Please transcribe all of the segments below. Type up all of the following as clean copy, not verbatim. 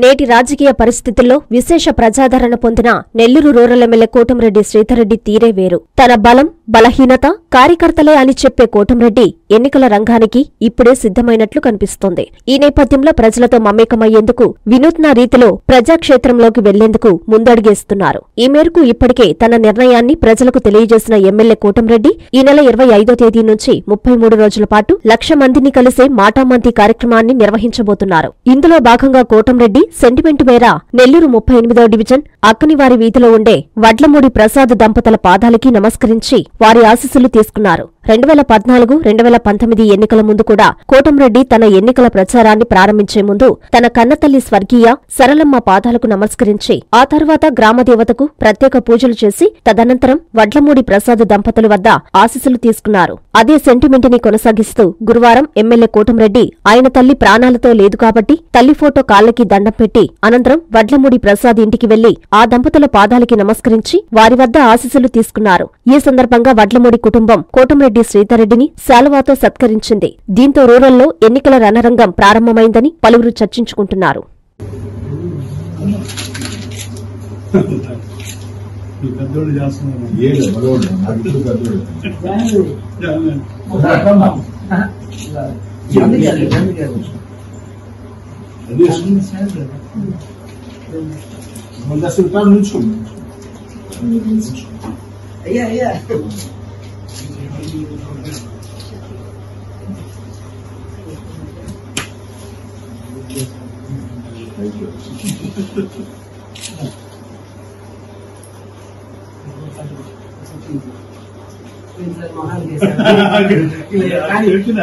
నేటి రాజకీయ పరిస్థితుల్లో విశేష ప్రజాదరణ పొందిన నెల్లూరు రూరల్ ఎమ్మెల్యే కోటంరెడ్డి శ్రీధర్రెడ్డి తీరే వేరు. తన బలం, బలహీనత కార్యకర్తలే అని చెప్పే కోటంరెడ్డి ఎన్నికల రంగానికి ఇప్పుడే సిద్ధమైనట్లు కనిపిస్తోంది. ఈ నేపథ్యంలో ప్రజలతో మమేకమయ్యేందుకు వినూత్న రీతిలో ప్రజాక్షేత్రంలోకి వెళ్లేందుకు ముందడుగేస్తున్నారు. ఈ మేరకు ఇప్పటికే తన నిర్ణయాన్ని ప్రజలకు తెలియజేసిన ఎమ్మెల్యే కోటంరెడ్డి ఈ నెల 25వ తేదీ నుంచి 33 రోజుల పాటు 1,00,000 మందిని కలిసే మాటామంతి కార్యక్రమాన్ని నిర్వహించబోతున్నారు. ఇందులో భాగంగా కోటంరెడ్డి సెంటిమెంట్ మేర నెల్లూరు 38వ డివిజన్ అక్కనివారి వీధిలో ఉండే వడ్లమూడి ప్రసాద్ దంపతుల పాదాలకి నమస్కరించి వారి ఆశీస్సులు తీసుకున్నారు. 2014-2019 ఎన్నికల ముందు కూడా కోటంరెడ్డి తన ఎన్నికల ప్రచారాన్ని ప్రారంభించే ముందు తన కన్నతల్లి స్వర్గీయ సరళమ్మ పాదాలకు నమస్కరించి ఆ తర్వాత గ్రామదేవతకు ప్రత్యేక పూజలు చేసి తదనంతరం వడ్లమూడి ప్రసాద్ దంపతుల వద్ద ఆశీస్సులు తీసుకున్నారు. అదే సెంటిమెంట్ ని కొనసాగిస్తూ గురువారం ఎమ్మెల్యే కోటంరెడ్డి ఆయన తల్లి ప్రాణాలతో లేదు కాబట్టి తల్లి ఫోటో కాళ్లకి దండం పెట్టి అనంతరం వడ్లమూడి ప్రసాద్ ఇంటికి వెళ్లి ఆ దంపతుల పాదాలకి నమస్కరించి వారి వద్ద ఆశీస్సులు తీసుకున్నారు. ఈ సందర్భంగా వడ్లమూడి కుటుంబం కోటంరెడ్డి శ్రీధర్రెడ్డిని శాలువాతో సత్కరించింది. దీంతో రూరల్లో ఎన్నికల రణరంగం ప్రారంభమైందని పలువురు చర్చించుకుంటున్నారు.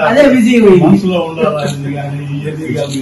అదే బిజీ మనసులో ఉండాలి.